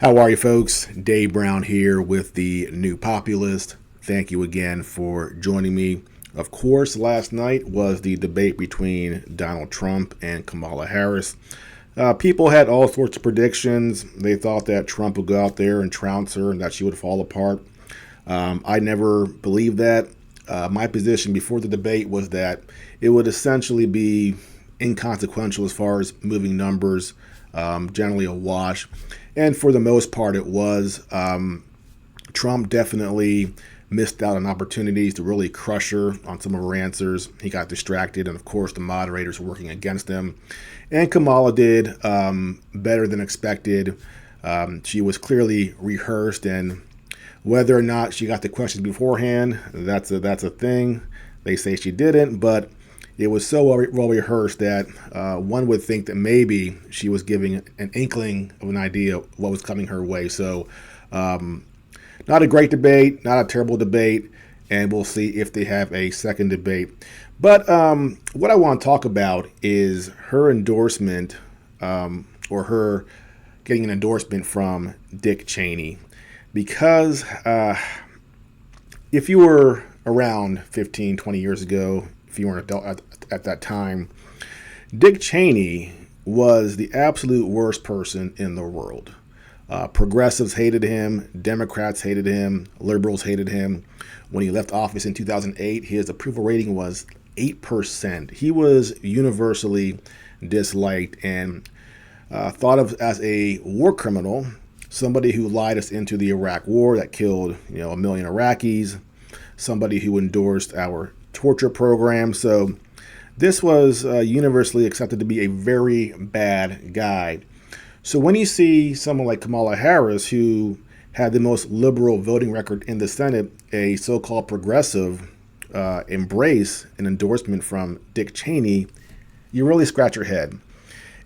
How are you, folks? Dave Brown here with the New Populist. Thank you again for joining me. Of course, last night was the debate between Donald Trump and Kamala Harris. People had all sorts of predictions. They thought that Trump would go out there and trounce her and that she would fall apart. I never believed that. My position before the debate was that it would essentially be inconsequential as far as moving numbers, generally a wash. And for the most part, it was. Trump definitely missed out on opportunities to really crush her on some of her answers. He got distracted, and of course, the moderators were working against him. And Kamala did better than expected. She was clearly rehearsed, and whether or not she got the questions beforehand, that's a thing. They say she didn't, but it was so well rehearsed that one would think that maybe she was giving an inkling of an idea of what was coming her way. So not a great debate, not a terrible debate, and we'll see if they have a second debate. But what I want to talk about is her endorsement or her getting an endorsement from Dick Cheney. Because if you were around 15, 20 years ago, if you were an adult at that time, Dick Cheney was the absolute worst person in the world. Progressives hated him, Democrats hated him, liberals hated him. When he left office in 2008, his approval rating was 8%. He was universally disliked and thought of as a war criminal, somebody who lied us into the Iraq war that killed, 1 million Iraqis, somebody who endorsed our torture program. So this was universally accepted to be a very bad guy. So when you see someone like Kamala Harris, who had the most liberal voting record in the Senate, a so-called progressive, embrace an endorsement from Dick Cheney, you really scratch your head.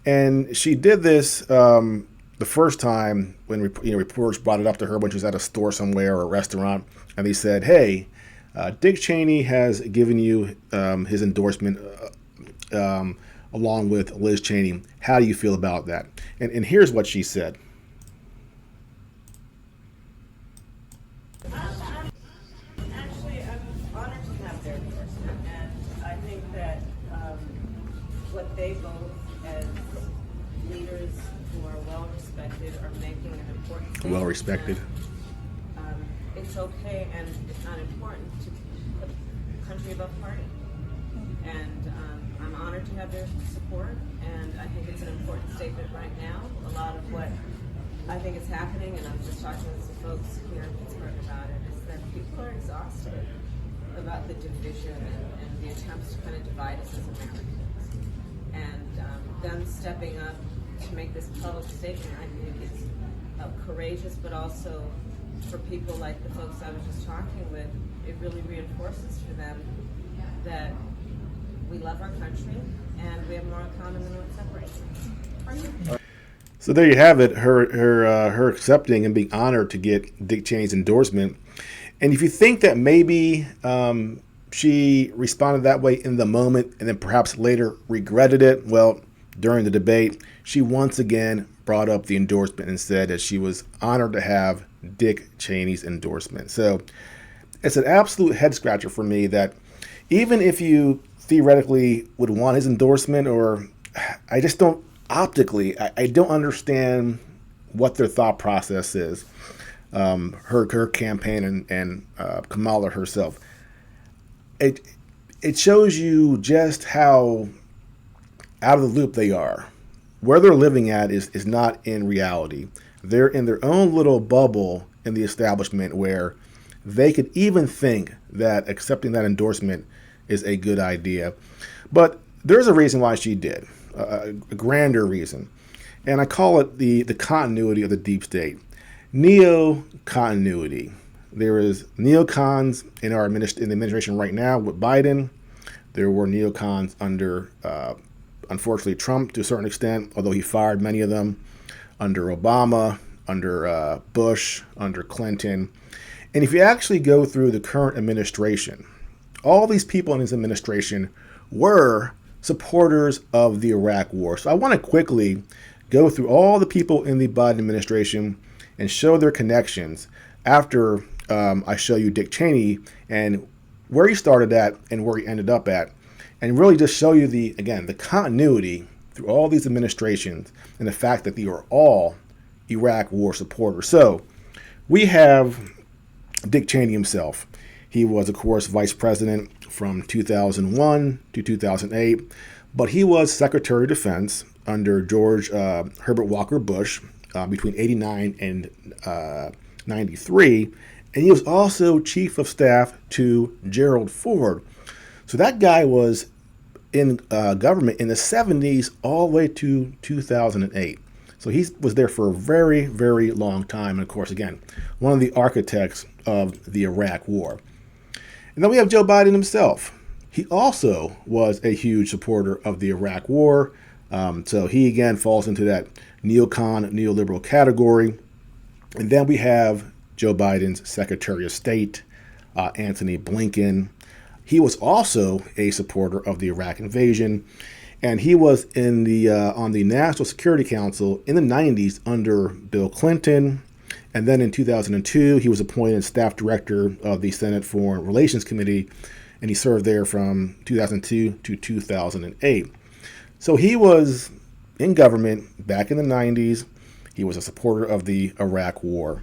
And she did this the first time when reporters brought it up to her when she was at a store somewhere or a restaurant, and they said, "Hey, Dick Cheney has given you his endorsement along with Liz Cheney. How do you feel about that?" And here's what she said. Actually, I'm honored to have their endorsement, and I think that what they both, as leaders who are well respected, are making an important statement. Well respected. It's okay and it's not important to put country above party. And I'm honored to have their support, and I think it's an important statement right now. A lot of what I think is happening, and I'm just talking with some folks here in Pittsburgh about it, is that people are exhausted about the division and the attempts to kind of divide us as Americans. And them stepping up to make this public statement, I think is courageous, but also for people like the folks I was just talking with, it really reinforces for them that we love our country and we have more in common than what separates us. So there you have it, her accepting and being honored to get Dick Cheney's endorsement. And if you think that maybe she responded that way in the moment and then perhaps later regretted it, well, during the debate, she once again brought up the endorsement and said that she was honored to have Dick Cheney's endorsement. So it's an absolute head scratcher for me that even if you theoretically would want his endorsement, or I just don't optically, I don't understand what their thought process is. Her campaign and Kamala herself. It shows you just how out of the loop they are. Where they're living at is not in reality. They're in their own little bubble in the establishment where they could even think that accepting that endorsement is a good idea. But there's a reason why she did, a grander reason. And I call it the continuity of the deep state. Neo-continuity. There is neocons in the administration right now with Biden. There were neocons under, unfortunately, Trump to a certain extent, although he fired many of them, under Obama, under Bush, under Clinton. And if you actually go through the current administration, all these people in his administration were supporters of the Iraq war. So I want to quickly go through all the people in the Biden administration and show their connections after I show you Dick Cheney and where he started at and where he ended up at, and really just show you the continuity through all these administrations and the fact that they are all Iraq war supporters. So we have Dick Cheney himself. He was, of course, vice president from 2001 to 2008, but he was Secretary of Defense under George Herbert Walker Bush between 89 and 93, and he was also chief of staff to Gerald Ford. So that guy was in government in the 70s all the way to 2008. So he was there for a very, very long time. And of course, again, one of the architects of the Iraq War. And then we have Joe Biden himself. He also was a huge supporter of the Iraq War. So he, again, falls into that neocon, neoliberal category. And then we have Joe Biden's Secretary of State, Antony Blinken. He was also a supporter of the Iraq invasion, and he was in the on the National Security Council in the 90s under Bill Clinton. And then in 2002, he was appointed staff director of the Senate Foreign Relations Committee, and he served there from 2002 to 2008. So he was in government back in the 90s. He was a supporter of the Iraq War.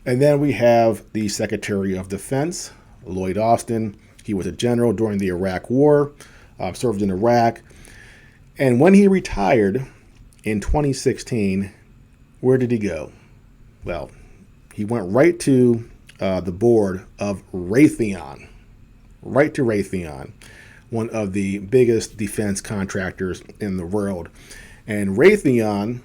And then we have the Secretary of Defense, Lloyd Austin. He was a general during the Iraq War, served in Iraq. And when he retired in 2016, where did he go? Well, he went right to the board of Raytheon, one of the biggest defense contractors in the world. And Raytheon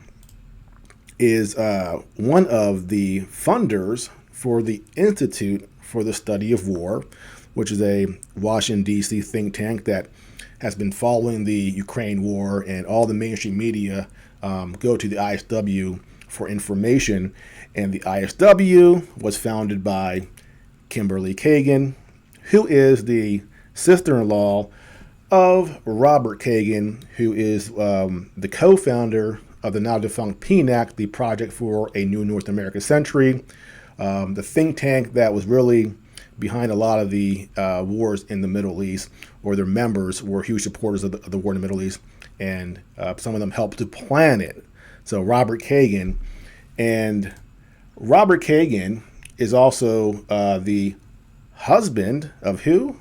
is one of the funders for the Institute for the Study of War, which is a Washington, D.C. think tank that has been following the Ukraine war, and all the mainstream media go to the ISW for information. And the ISW was founded by Kimberly Kagan, who is the sister-in-law of Robert Kagan, who is the co-founder of the now-defunct PNAC, the Project for a New North American Century, the think tank that was really behind a lot of the wars in the Middle East, or their members were huge supporters of the war in the Middle East, and some of them helped to plan it. So Robert Kagan, and Robert Kagan is also the husband of who?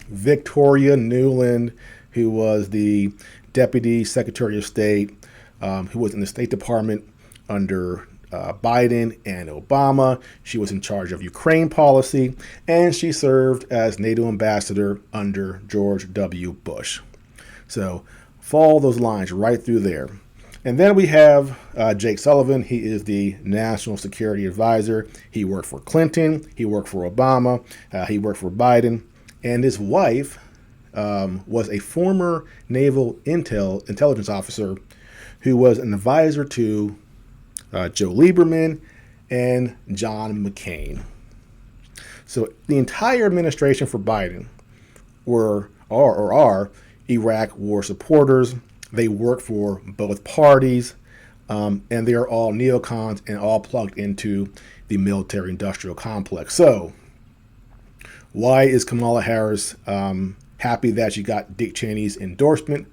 Victoria Nuland, who was the Deputy Secretary of State, who was in the State Department under Biden and Obama. She was in charge of Ukraine policy, and she served as NATO ambassador under George W. Bush. So follow those lines right through there. And then we have Jake Sullivan. He is the National Security Advisor. He worked for Clinton. He worked for Obama. He worked for Biden. And his wife was a former naval intelligence officer who was an advisor to Joe Lieberman and John McCain. So the entire administration for Biden are Iraq war supporters. They work for both parties, and they are all neocons and all plugged into the military-industrial complex. So why is Kamala Harris happy that she got Dick Cheney's endorsement?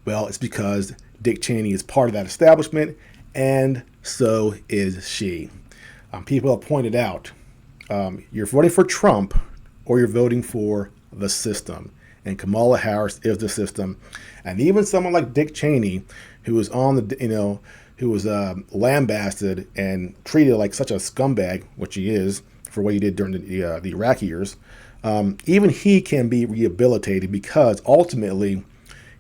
Well, it's because Dick Cheney is part of that establishment, and so is she. People have pointed out, you're voting for Trump or you're voting for the system. And Kamala Harris is the system. And even someone like Dick Cheney, who was on the, who was lambasted and treated like such a scumbag, which he is, for what he did during the Iraq years, even he can be rehabilitated because ultimately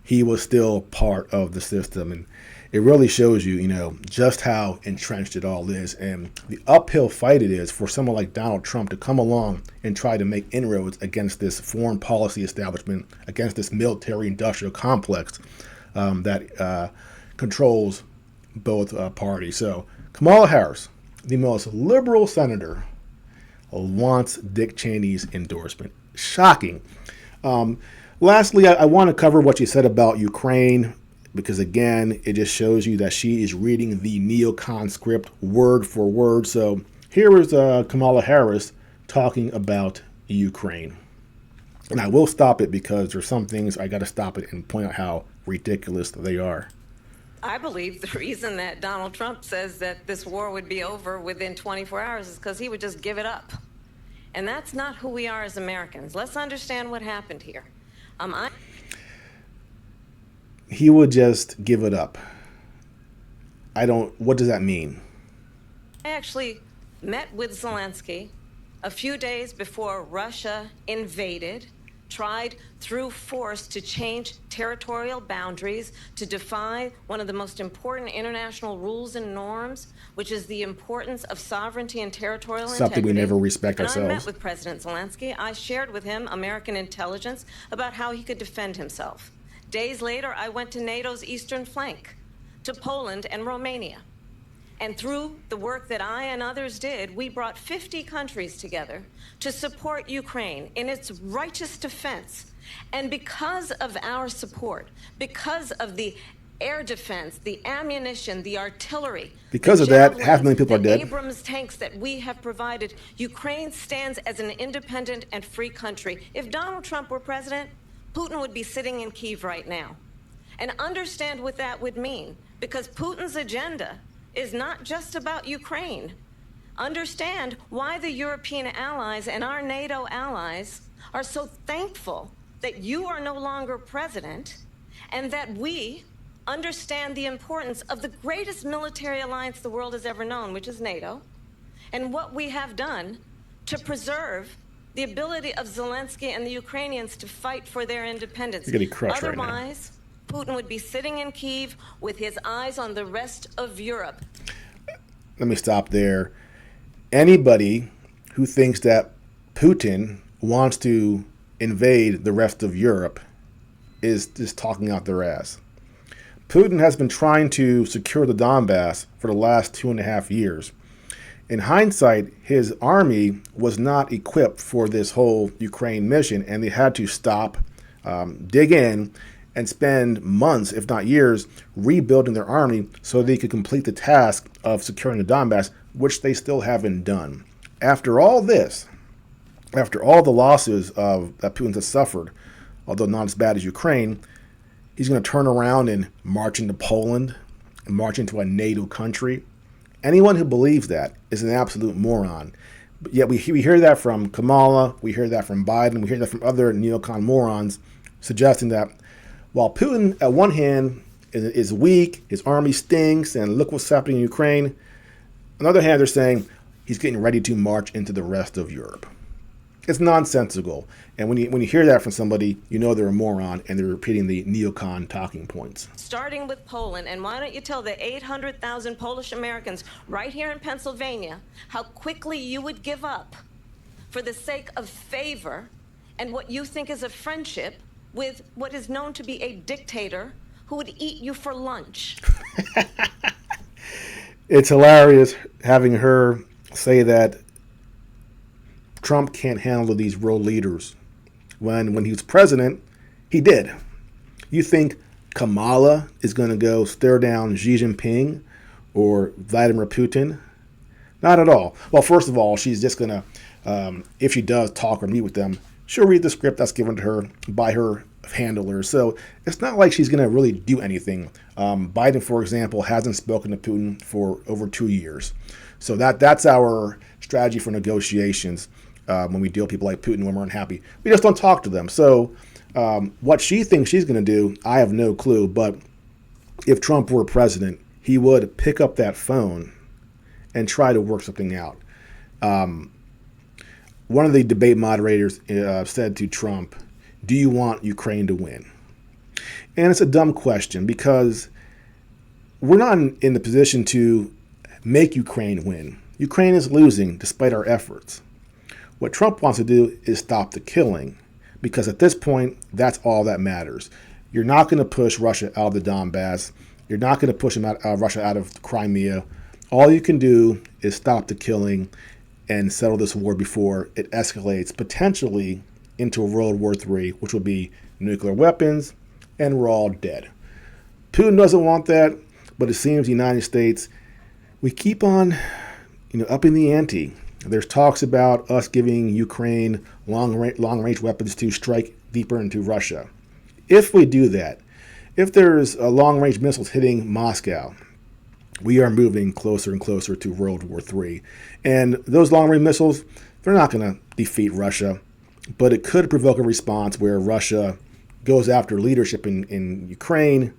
he was still part of the system. And it really shows you, just how entrenched it all is, and the uphill fight it is for someone like Donald Trump to come along and try to make inroads against this foreign policy establishment, against this military-industrial complex that controls both parties. So Kamala Harris, the most liberal senator, wants Dick Cheney's endorsement. Shocking. Lastly, I want to cover what you said about Ukraine. because, again, it just shows you that she is reading the neocon script word for word. So here is Kamala Harris talking about Ukraine. And I will stop it because there's some things I got to stop it and point out how ridiculous they are. I believe the reason that Donald Trump says that this war would be over within 24 hours is because he would just give it up. And that's not who we are as Americans. Let's understand what happened here. He would just give it up. What does that mean? I actually met with Zelensky a few days before Russia invaded, tried through force to change territorial boundaries, to defy one of the most important international rules and norms, which is the importance of sovereignty and territorial integrity. Something we never respect ourselves. I met with President Zelensky. I shared with him American intelligence about how he could defend himself. Days later, I went to NATO's eastern flank, to Poland and Romania. And through the work that I and others did, we brought 50 countries together to support Ukraine in its righteous defense. And because of our support, because of the air defense, the ammunition, the artillery, because of that, 500,000 people are dead. The Abrams tanks that we have provided, Ukraine stands as an independent and free country. If Donald Trump were president, Putin would be sitting in Kyiv right now. And understand what that would mean, because Putin's agenda is not just about Ukraine. Understand why the European allies and our NATO allies are so thankful that you are no longer president, and that we understand the importance of the greatest military alliance the world has ever known, which is NATO, and what we have done to preserve the ability of Zelensky and the Ukrainians to fight for their independence. You're getting crushed right now. Otherwise, Putin would be sitting in Kyiv with his eyes on the rest of Europe. Let me stop there. Anybody who thinks that Putin wants to invade the rest of Europe is just talking out their ass. Putin has been trying to secure the Donbass for the last 2.5 years. In hindsight, his army was not equipped for this whole Ukraine mission, and they had to stop, dig in, and spend months, if not years, rebuilding their army so they could complete the task of securing the Donbass, which they still haven't done. After all this, after all the losses that Putin has suffered, although not as bad as Ukraine, he's going to turn around and march into Poland and march into a NATO country. Anyone who believes that is an absolute moron. But yet we hear that from Kamala, we hear that from Biden, we hear that from other neocon morons, suggesting that while Putin, at one hand, is weak, his army stinks, and look what's happening in Ukraine, on the other hand, they're saying he's getting ready to march into the rest of Europe. It's nonsensical. And when you hear that from somebody, you know they're a moron, and they're repeating the neocon talking points. Starting with Poland, and why don't you tell the 800,000 Polish Americans right here in Pennsylvania how quickly you would give up for the sake of favor and what you think is a friendship with what is known to be a dictator who would eat you for lunch. It's hilarious having her say that Trump can't handle these world leaders. When he was president, he did. You think Kamala is going to go stare down Xi Jinping or Vladimir Putin? Not at all. Well, first of all, she's just going to, if she does talk or meet with them, she'll read the script that's given to her by her handlers. So it's not like she's going to really do anything. Biden, for example, hasn't spoken to Putin for over 2 years. So that's our strategy for negotiations when we deal with people like Putin when we're unhappy. We just don't talk to them. So what she thinks she's going to do, I have no clue. But if Trump were president, he would pick up that phone and try to work something out. One of the debate moderators said to Trump, "Do you want Ukraine to win?" And it's a dumb question because we're not in the position to make Ukraine win. Ukraine is losing despite our efforts. What Trump wants to do is stop the killing, because at this point, that's all that matters. You're not going to push Russia out of the Donbass. You're not going to push Russia out of Crimea. All you can do is stop the killing and settle this war before it escalates potentially into a World War III, which will be nuclear weapons, and we're all dead. Putin doesn't want that, but it seems the United States, we keep on, upping the ante. There's talks about us giving Ukraine long-range weapons to strike deeper into Russia. If we do that, if there's long-range missiles hitting Moscow, we are moving closer and closer to World War III. And those long-range missiles, they're not going to defeat Russia, but it could provoke a response where Russia goes after leadership in Ukraine.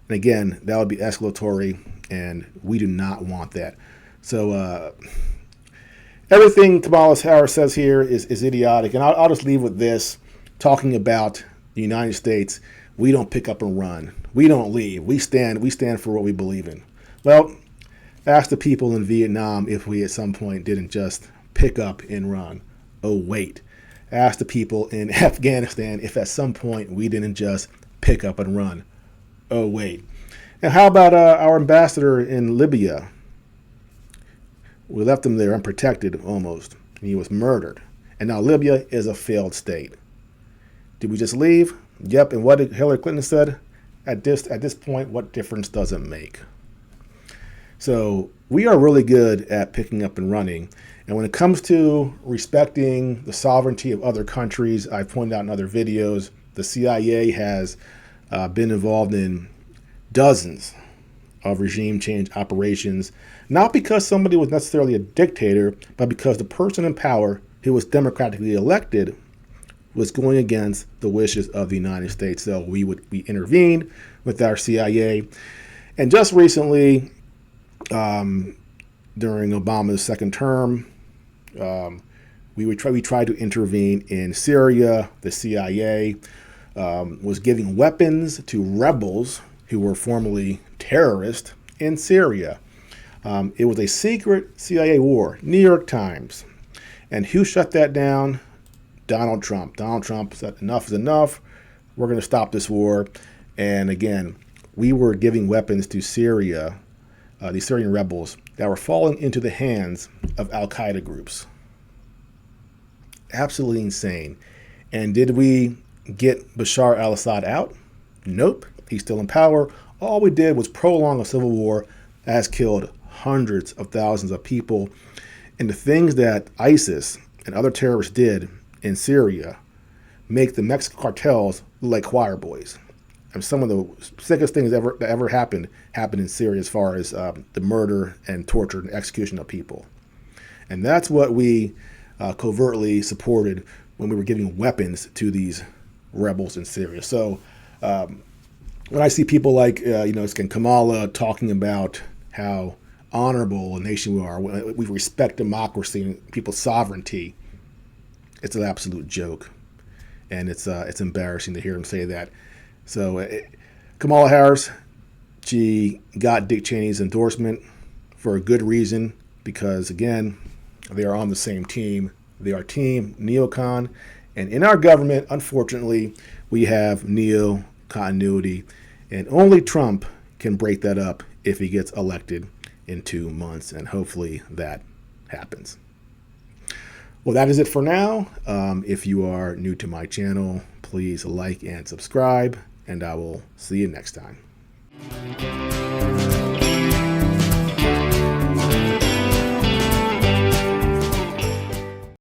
And again, that would be escalatory, and we do not want that. So everything Kamala Harris says here is idiotic. And I'll just leave with this, talking about the United States. We don't pick up and run. We don't leave. We stand for what we believe in. Well, ask the people in Vietnam if we at some point didn't just pick up and run. Oh, wait. Ask the people in Afghanistan if at some point we didn't just pick up and run. Oh, wait. And how about our ambassador in Libya? We left him there unprotected almost. He was murdered. And now Libya is a failed state. Did we just leave? Yep. And what did Hillary Clinton said? At this point, what difference does it make? So we are really good at picking up and running. And when it comes to respecting the sovereignty of other countries, I pointed out in other videos, the CIA has been involved in dozens of regime change operations, not because somebody was necessarily a dictator, but because the person in power who was democratically elected was going against the wishes of the United States. So we intervened with our CIA. And just recently, during Obama's second term, we tried to intervene in Syria. The CIA was giving weapons to rebels who were formerly terrorists in Syria. It was a secret CIA war, New York Times. And who shut that down? Donald Trump. Donald Trump said enough is enough. We're going to stop this war. And again, we were giving weapons to Syria, these Syrian rebels that were falling into the hands of al-Qaeda groups. Absolutely insane. And did we get Bashar al-Assad out? Nope. He's still in power. All we did was prolong a civil war that has killed hundreds of thousands of people. And the things that ISIS and other terrorists did in Syria make the Mexican cartels look like choir boys. And some of the sickest things that ever happened in Syria as far as the murder and torture and execution of people. And that's what we covertly supported when we were giving weapons to these rebels in Syria. So when I see people like, Kamala talking about how honorable a nation we are, we respect democracy and people's sovereignty, it's an absolute joke. And it's embarrassing to hear him say that. So Kamala Harris, she got Dick Cheney's endorsement for a good reason, because, again, they are on the same team. They are team neocon. And in our government, unfortunately, we have neo-continuity. And only Trump can break that up if he gets elected in 2 months. And hopefully that happens. Well, that is it for now. If you are new to my channel, please like and subscribe, and I will see you next time.